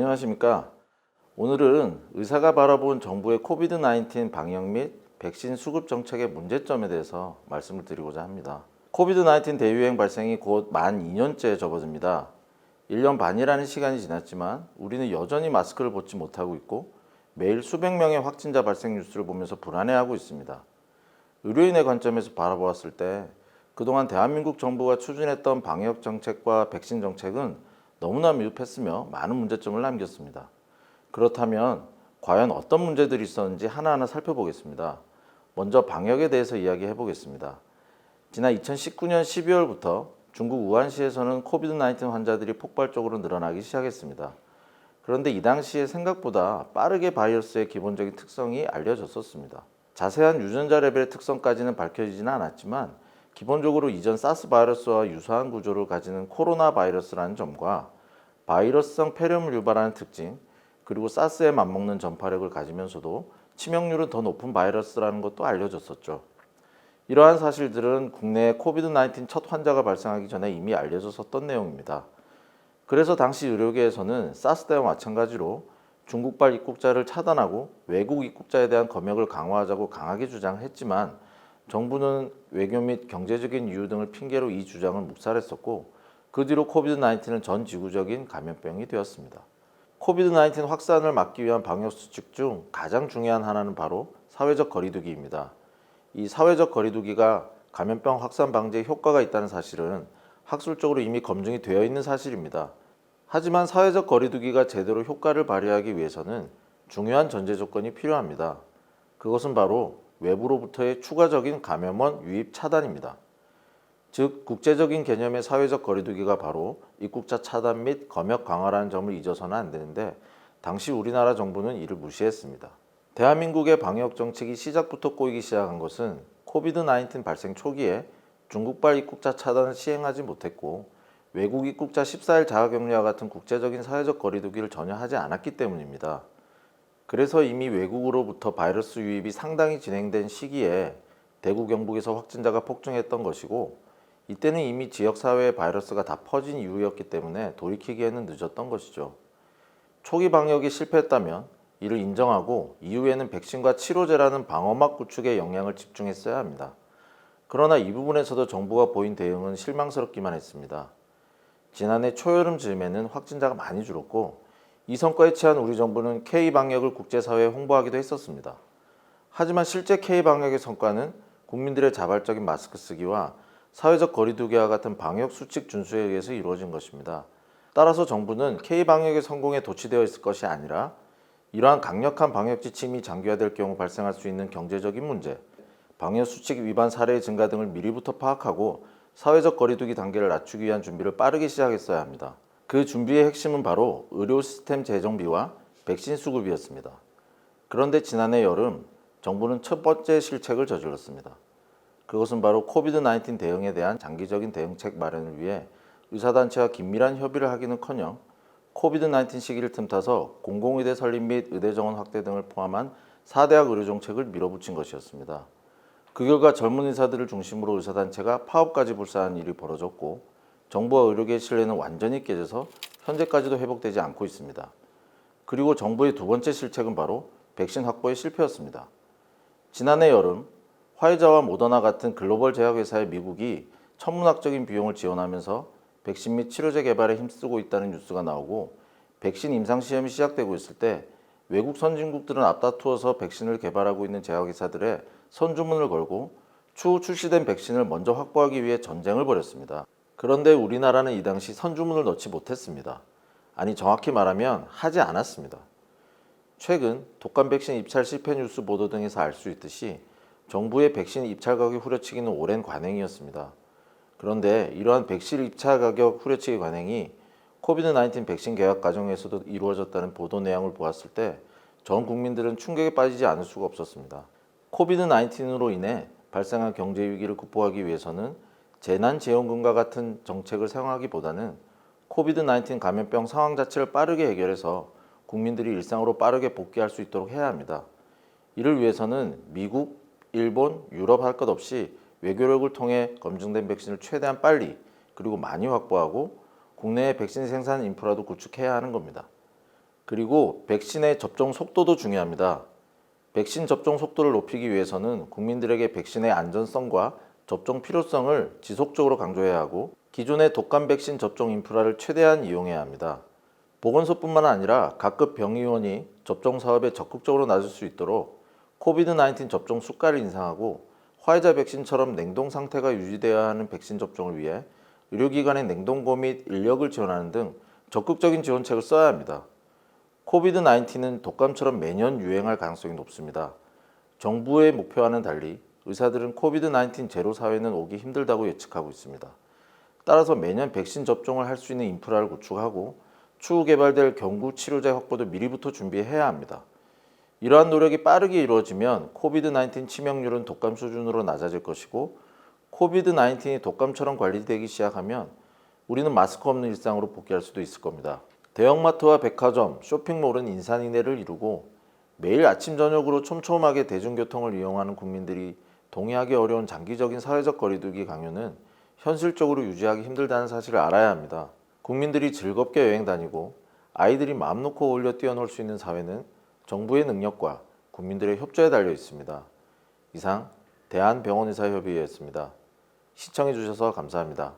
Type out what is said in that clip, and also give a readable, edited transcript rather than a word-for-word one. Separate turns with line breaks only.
안녕하십니까. 오늘은 의사가 바라본 정부의 코비드-19 방역 및 백신 수급 정책의 문제점에 대해서 말씀을 드리고자 합니다. 코비드-19 대유행 발생이 곧 만 2년째에 접어듭니다. 1년 반이라는 시간이 지났지만 우리는 여전히 마스크를 벗지 못하고 있고 매일 수백 명의 확진자 발생 뉴스를 보면서 불안해하고 있습니다. 의료인의 관점에서 바라보았을 때 그동안 대한민국 정부가 추진했던 방역 정책과 백신 정책은 너무나 미흡했으며 많은 문제점을 남겼습니다. 그렇다면 과연 어떤 문제들이 있었는지 하나하나 살펴보겠습니다. 먼저 방역에 대해서 이야기해 보겠습니다. 지난 2019년 12월부터 중국 우한시에서는 코비드-19 환자들이 폭발적으로 늘어나기 시작했습니다. 그런데 이 당시에 생각보다 빠르게 바이러스의 기본적인 특성이 알려졌었습니다. 자세한 유전자 레벨의 특성까지는 밝혀지지는 않았지만 기본적으로 이전 사스 바이러스와 유사한 구조를 가지는 코로나 바이러스라는 점과 바이러스성 폐렴을 유발하는 특징, 그리고 사스에 맞먹는 전파력을 가지면서도 치명률은 더 높은 바이러스라는 것도 알려졌었죠. 이러한 사실들은 국내에 코비드-19 첫 환자가 발생하기 전에 이미 알려졌었던 내용입니다. 그래서 당시 의료계에서는 사스 때와 마찬가지로 중국발 입국자를 차단하고 외국 입국자에 대한 검역을 강화하자고 강하게 주장했지만 정부는 외교 및 경제적인 이유 등을 핑계로 이 주장을 묵살했었고 그 뒤로 코비드-19는 전 지구적인 감염병이 되었습니다. 코비드-19 확산을 막기 위한 방역 수칙 중 가장 중요한 하나는 바로 사회적 거리두기입니다. 이 사회적 거리두기가 감염병 확산 방지에 효과가 있다는 사실은 학술적으로 이미 검증이 되어 있는 사실입니다. 하지만 사회적 거리두기가 제대로 효과를 발휘하기 위해서는 중요한 전제 조건이 필요합니다. 그것은 바로 외부로부터의 추가적인 감염원 유입 차단입니다. 즉 국제적인 개념의 사회적 거리두기가 바로 입국자 차단 및 검역 강화라는 점을 잊어서는 안 되는데 당시 우리나라 정부는 이를 무시했습니다. 대한민국의 방역 정책이 시작부터 꼬이기 시작한 것은 코비드-19 발생 초기에 중국발 입국자 차단을 시행하지 못했고 외국 입국자 14일 자가격리와 같은 국제적인 사회적 거리두기를 전혀 하지 않았기 때문입니다. 그래서 이미 외국으로부터 바이러스 유입이 상당히 진행된 시기에 대구 경북에서 확진자가 폭증했던 것이고 이때는 이미 지역사회에 바이러스가 다 퍼진 이후였기 때문에 돌이키기에는 늦었던 것이죠. 초기 방역이 실패했다면 이를 인정하고 이후에는 백신과 치료제라는 방어막 구축에 영향을 집중했어야 합니다. 그러나 이 부분에서도 정부가 보인 대응은 실망스럽기만 했습니다. 지난해 초여름 즈음에는 확진자가 많이 줄었고 이 성과에 취한 우리 정부는 K방역을 국제사회에 홍보하기도 했었습니다. 하지만 실제 K방역의 성과는 국민들의 자발적인 마스크 쓰기와 사회적 거리두기와 같은 방역 수칙 준수에 의해서 이루어진 것입니다. 따라서 정부는 K방역의 성공에 도취되어 있을 것이 아니라 이러한 강력한 방역 지침이 장기화될 경우 발생할 수 있는 경제적인 문제, 방역 수칙 위반 사례의 증가 등을 미리부터 파악하고 사회적 거리두기 단계를 낮추기 위한 준비를 빠르게 시작했어야 합니다. 그 준비의 핵심은 바로 의료 시스템 재정비와 백신 수급이었습니다. 그런데 지난해 여름 정부는 첫 번째 실책을 저질렀습니다. 그것은 바로 코비드-19 대응에 대한 장기적인 대응책 마련을 위해 의사단체와 긴밀한 협의를 하기는커녕 코비드-19 시기를 틈타서 공공의대 설립 및 의대 정원 확대 등을 포함한 4대학 의료 정책을 밀어붙인 것이었습니다. 그 결과 젊은 의사들을 중심으로 의사단체가 파업까지 불사한 일이 벌어졌고 정부와 의료계의 신뢰는 완전히 깨져서 현재까지도 회복되지 않고 있습니다. 그리고 정부의 두 번째 실책은 바로 백신 확보의 실패였습니다. 지난해 여름 화이자와 모더나 같은 글로벌 제약회사의 미국이 천문학적인 비용을 지원하면서 백신 및 치료제 개발에 힘쓰고 있다는 뉴스가 나오고 백신 임상시험이 시작되고 있을 때 외국 선진국들은 앞다투어서 백신을 개발하고 있는 제약회사들의 선주문을 걸고 추후 출시된 백신을 먼저 확보하기 위해 전쟁을 벌였습니다. 그런데 우리나라는 이 당시 선주문을 넣지 못했습니다. 아니 정확히 말하면 하지 않았습니다. 최근 독감 백신 입찰 실패 뉴스 보도 등에서 알 수 있듯이 정부의 백신 입찰 가격 후려치기는 오랜 관행이었습니다. 그런데 이러한 백신 입찰 가격 후려치기 관행이 코비드-19 백신 계약 과정에서도 이루어졌다는 보도 내용을 보았을 때 전 국민들은 충격에 빠지지 않을 수가 없었습니다. 코비드-19으로 인해 발생한 경제 위기를 극복하기 위해서는 재난지원금과 같은 정책을 사용하기보다는 코비드-19 감염병 상황 자체를 빠르게 해결해서 국민들이 일상으로 빠르게 복귀할 수 있도록 해야 합니다. 이를 위해서는 미국, 일본, 유럽 할 것 없이 외교력을 통해 검증된 백신을 최대한 빨리 그리고 많이 확보하고 국내의 백신 생산 인프라도 구축해야 하는 겁니다. 그리고 백신의 접종 속도도 중요합니다. 백신 접종 속도를 높이기 위해서는 국민들에게 백신의 안전성과 접종 필요성을 지속적으로 강조해야 하고 기존의 독감 백신 접종 인프라를 최대한 이용해야 합니다. 보건소뿐만 아니라 각급 병의원이 접종 사업에 적극적으로 나설 수 있도록 코비드-19 접종 수가를 인상하고 화이자 백신처럼 냉동 상태가 유지되어야 하는 백신 접종을 위해 의료기관의 냉동고 및 인력을 지원하는 등 적극적인 지원책을 써야 합니다. 코비드-19는 독감처럼 매년 유행할 가능성이 높습니다. 정부의 목표와는 달리 의사들은 코비드-19 제로 사회는 오기 힘들다고 예측하고 있습니다. 따라서 매년 백신 접종을 할 수 있는 인프라를 구축하고 추후 개발될 경구 치료제 확보도 미리부터 준비해야 합니다. 이러한 노력이 빠르게 이루어지면 코비드-19 치명률은 독감 수준으로 낮아질 것이고 코비드-19이 독감처럼 관리되기 시작하면 우리는 마스크 없는 일상으로 복귀할 수도 있을 겁니다. 대형마트와 백화점, 쇼핑몰은 인산인해를 이루고 매일 아침 저녁으로 촘촘하게 대중교통을 이용하는 국민들이 동의하기 어려운 장기적인 사회적 거리두기 강요는 현실적으로 유지하기 힘들다는 사실을 알아야 합니다. 국민들이 즐겁게 여행 다니고 아이들이 마음 놓고 어울려 뛰어놀 수 있는 사회는 정부의 능력과 국민들의 협조에 달려 있습니다. 이상 대한병원의사협의회였습니다. 시청해 주셔서 감사합니다.